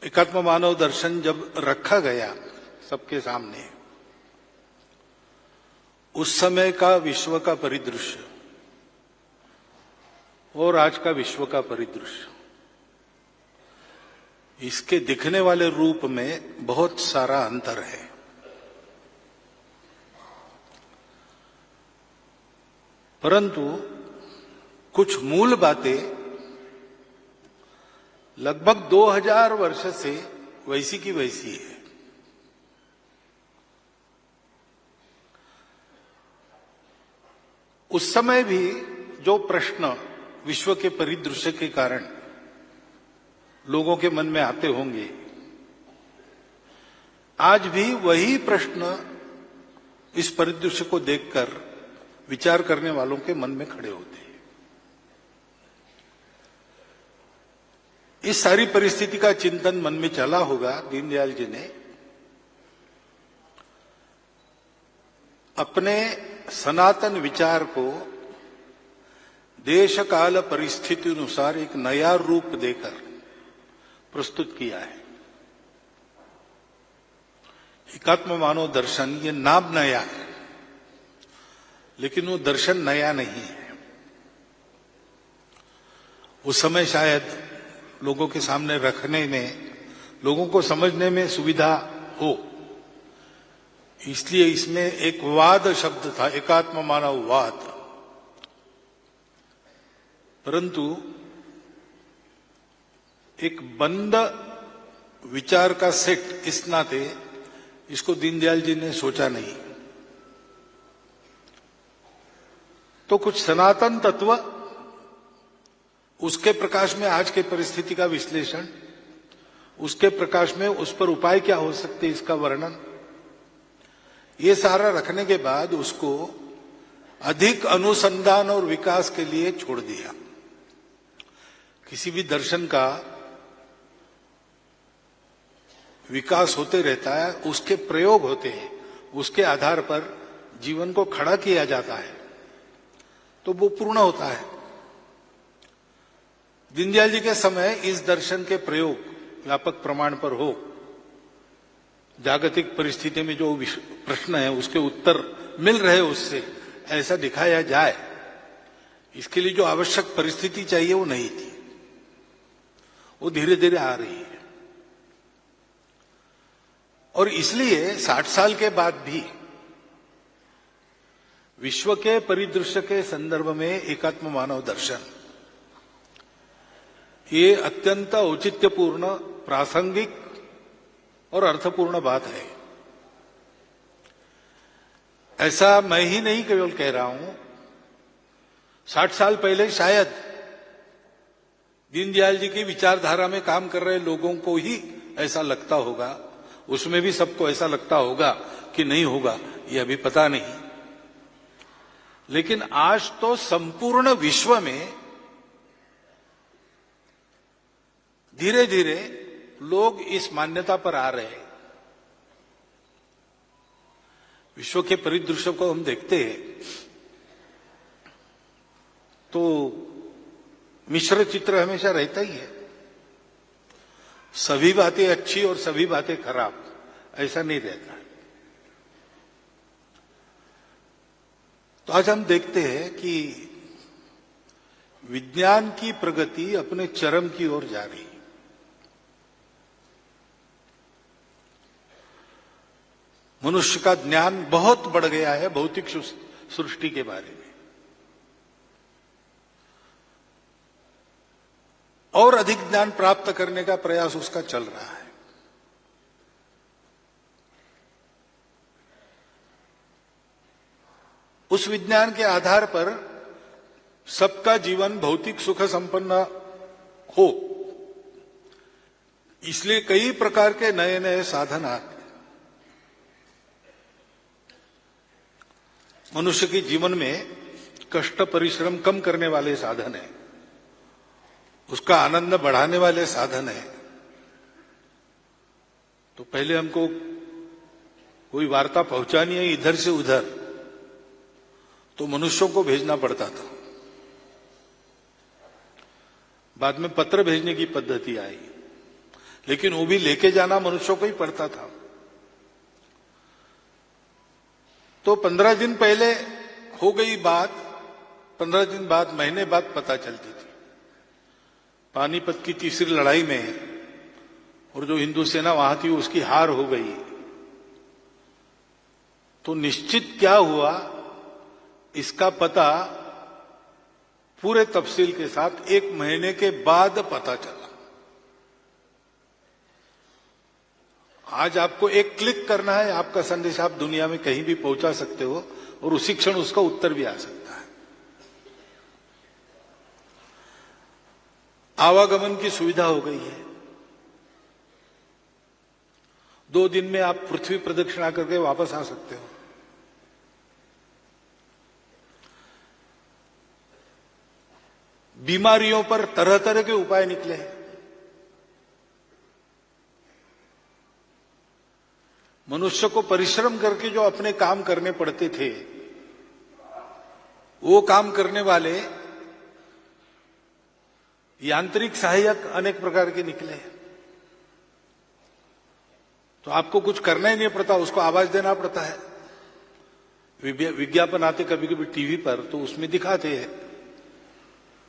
एकात्म मानव दर्शन जब रखा गया सबके सामने, उस समय का विश्व का परिदृश्य और आज का विश्व का परिदृश्य, इसके दिखने वाले रूप में बहुत सारा अंतर है। परंतु कुछ मूल बातें लगभग 2000 वर्ष से वैसी की वैसी है। उस समय भी जो प्रश्न विश्व के परिदृश्य के कारण लोगों के मन में आते होंगे, आज भी वही प्रश्न इस परिदृश्य को देखकर विचार करने वालों के मन में खड़े होते हैं। इस सारी परिस्थिति का चिंतन मन में चला होगा दीनदयाल जी ने अपने सनातन विचार को देश काल परिस्थिति अनुसार एक नया रूप देकर प्रस्तुत किया है। एकात्म मानव दर्शन, ये नाम नया है, लेकिन वो दर्शन नया नहीं है। उस समय शायद लोगों के सामने रखने में, लोगों को समझने में सुविधा हो, इसलिए इसमें एक वाद शब्द था, एकात्म मानव वाद। परंतु एक बंद विचार का सेट इस नाते इसको दीनदयाल जी ने सोचा नहीं। तो कुछ सनातन तत्व, उसके प्रकाश में आज के परिस्थिति का विश्लेषण, उसके प्रकाश में उस पर उपाय क्या हो सकते इसका वर्णन, ये सारा रखने के बाद उसको अधिक अनुसंधान और विकास के लिए छोड़ दिया। किसी भी दर्शन का विकास होते रहता है, उसके प्रयोग होते हैं, उसके आधार पर जीवन को खड़ा किया जाता है, तो वो पूर्ण होता है। दीनदयाल जी के समय इस दर्शन के प्रयोग व्यापक प्रमाण पर हो, जागतिक परिस्थिति में जो प्रश्न है उसके उत्तर मिल रहे उससे ऐसा दिखाया जाए, इसके लिए जो आवश्यक परिस्थिति चाहिए वो नहीं थी, वो धीरे धीरे आ रही है। और इसलिए 60 साल के बाद भी विश्व के परिदृश्य के संदर्भ में एकात्म मानव दर्शन ये अत्यंत औचित्यपूर्ण, प्रासंगिक और अर्थपूर्ण बात है। ऐसा मैं ही नहीं केवल कह रहा हूं, 60 साल पहले शायद दीनदयाल जी की विचारधारा में काम कर रहे लोगों को ही ऐसा लगता होगा, उसमें भी सबको ऐसा लगता होगा कि नहीं होगा, ये अभी पता नहीं। लेकिन आज तो संपूर्ण विश्व में धीरे धीरे लोग इस मान्यता पर आ रहे हैं। विश्व के परिदृश्य को हम देखते हैं तो मिश्र चित्र हमेशा रहता ही है, सभी बातें अच्छी और सभी बातें खराब, ऐसा नहीं रहता। तो आज हम देखते हैं कि विज्ञान की प्रगति अपने चरम की ओर जा रही है। मनुष्य का ज्ञान बहुत बढ़ गया है भौतिक सृष्टि के बारे में, और अधिक ज्ञान प्राप्त करने का प्रयास उसका चल रहा है। उस विज्ञान के आधार पर सबका जीवन भौतिक सुख संपन्न हो, इसलिए कई प्रकार के नए नए साधन आते। मनुष्य के जीवन में कष्ट परिश्रम कम करने वाले साधन है, उसका आनंद बढ़ाने वाले साधन है। तो पहले हमको कोई वार्ता पहुंचानी है इधर से उधर, तो मनुष्यों को भेजना पड़ता था। बाद में पत्र भेजने की पद्धति आई, लेकिन वो भी लेके जाना मनुष्यों को ही पड़ता था। तो 15 दिन पहले हो गई बात, 15 दिन बाद, महीने बाद पता चलती थी। पानीपत की तीसरी लड़ाई में और जो हिंदू सेना वहां थी उसकी हार हो गई। तो निश्चित क्या हुआ इसका पता पूरे तफसील के साथ 1 महीने के बाद पता चला। आज आपको एक क्लिक करना है, आपका संदेश आप दुनिया में कहीं भी पहुंचा सकते हो और उसी क्षण उसका उत्तर भी आ सकता है। आवागमन की सुविधा हो गई है। 2 दिन में आप पृथ्वी प्रदक्षिणा करके वापस आ सकते हो। बीमारियों पर तरह तरह के उपाय निकले हैं। मनुष्य को परिश्रम करके जो अपने काम करने पड़ते थे, वो काम करने वाले यांत्रिक सहायक अनेक प्रकार के निकले। तो आपको कुछ करना ही नहीं पड़ता, उसको आवाज देना पड़ता है। विज्ञापन आते कभी कभी टीवी पर, तो उसमें दिखाते हैं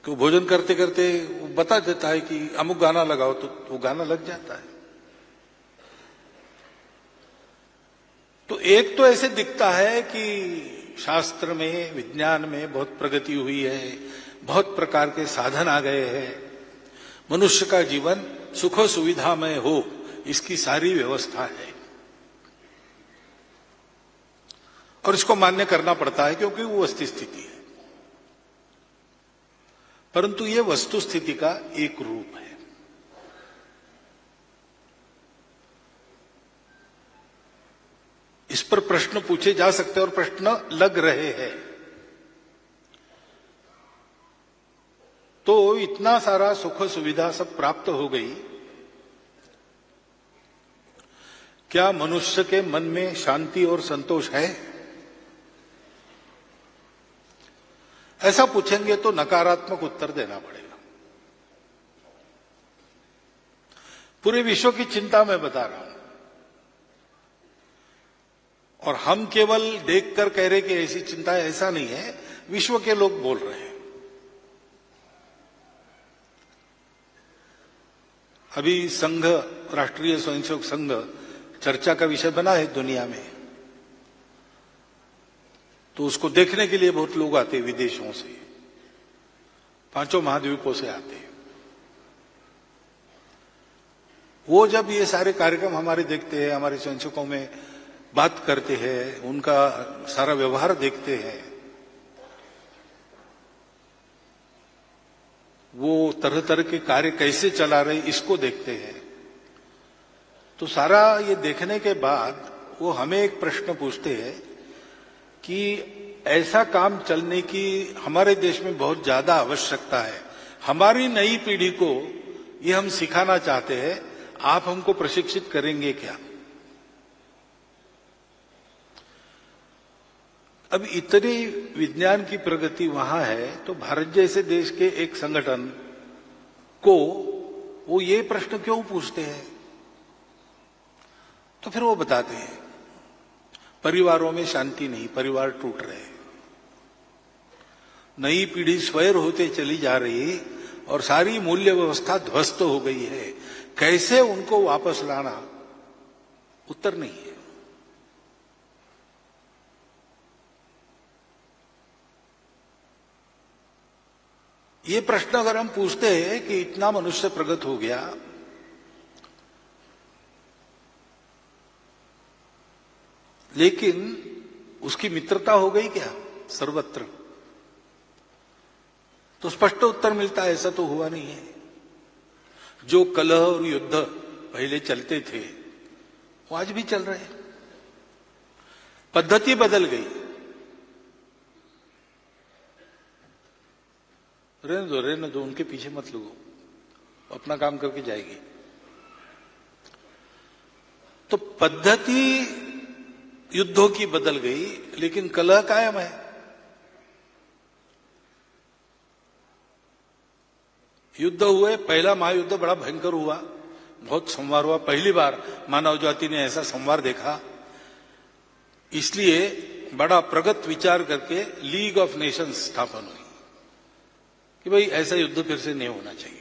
कि भोजन करते करते वो बता देता है कि अमुक गाना लगाओ, तो वो गाना लग जाता है। तो एक तो ऐसे दिखता है कि शास्त्र में, विज्ञान में बहुत प्रगति हुई है, बहुत प्रकार के साधन आ गए हैं, मनुष्य का जीवन सुख सुविधामय हो, इसकी सारी व्यवस्था है और इसको मान्य करना पड़ता है क्योंकि वो वस्तु स्थिति है। परंतु ये वस्तु स्थिति का एक रूप है। इस पर प्रश्न पूछे जा सकते हैं और प्रश्न लग रहे हैं। तो इतना सारा सुख सुविधा सब प्राप्त हो गई, क्या मनुष्य के मन में शांति और संतोष है? ऐसा पूछेंगे तो नकारात्मक उत्तर देना पड़ेगा। पूरे विश्व की चिंता मैं बता रहा हूं और हम केवल देखकर कह रहे कि ऐसी चिंता है, ऐसा नहीं है। विश्व के लोग बोल रहे हैं। अभी संघ, राष्ट्रीय स्वयंसेवक संघ चर्चा का विषय बना है दुनिया में, तो उसको देखने के लिए बहुत लोग आते हैं विदेशों से, 5 महाद्वीपों से आते हैं। वो जब ये सारे कार्यक्रम हमारे देखते हैं, हमारे स्वयंसेवकों में बात करते हैं, उनका सारा व्यवहार देखते हैं, वो तरह तरह के कार्य कैसे चला रहे इसको देखते हैं, तो सारा ये देखने के बाद वो हमें एक प्रश्न पूछते हैं कि ऐसा काम चलने की हमारे देश में बहुत ज्यादा आवश्यकता है। हमारी नई पीढ़ी को ये हम सिखाना चाहते हैं, आप हमको प्रशिक्षित करेंगे क्या? अब इतनी विज्ञान की प्रगति वहां है, तो भारत जैसे देश के एक संगठन को वो ये प्रश्न क्यों पूछते हैं? तो फिर वो बताते हैं परिवारों में शांति नहीं, परिवार टूट रहे, नई पीढ़ी स्वैर होते चली जा रही और सारी मूल्य व्यवस्था ध्वस्त हो गई है। कैसे उनको वापस लाना? उत्तर नहीं है। ये प्रश्न अगर हम पूछते हैं कि इतना मनुष्य प्रगत हो गया, लेकिन उसकी मित्रता हो गई क्या सर्वत्र? तो स्पष्ट उत्तर मिलता है ऐसा तो हुआ नहीं है। जो कलह और युद्ध पहले चलते थे वो आज भी चल रहे हैं। पद्धति बदल गई। रहने दो, उनके पीछे मत लगो, अपना काम करके जाएगी। तो पद्धति युद्धों की बदल गई, लेकिन कलह कायम है। युद्ध हुए, पहला महायुद्ध बड़ा भयंकर हुआ, बहुत संवार हुआ, पहली बार मानव जाति ने ऐसा संवार देखा। इसलिए बड़ा प्रगत विचार करके लीग ऑफ नेशंस स्थापन हुई कि भाई ऐसा युद्ध फिर से नहीं होना चाहिए।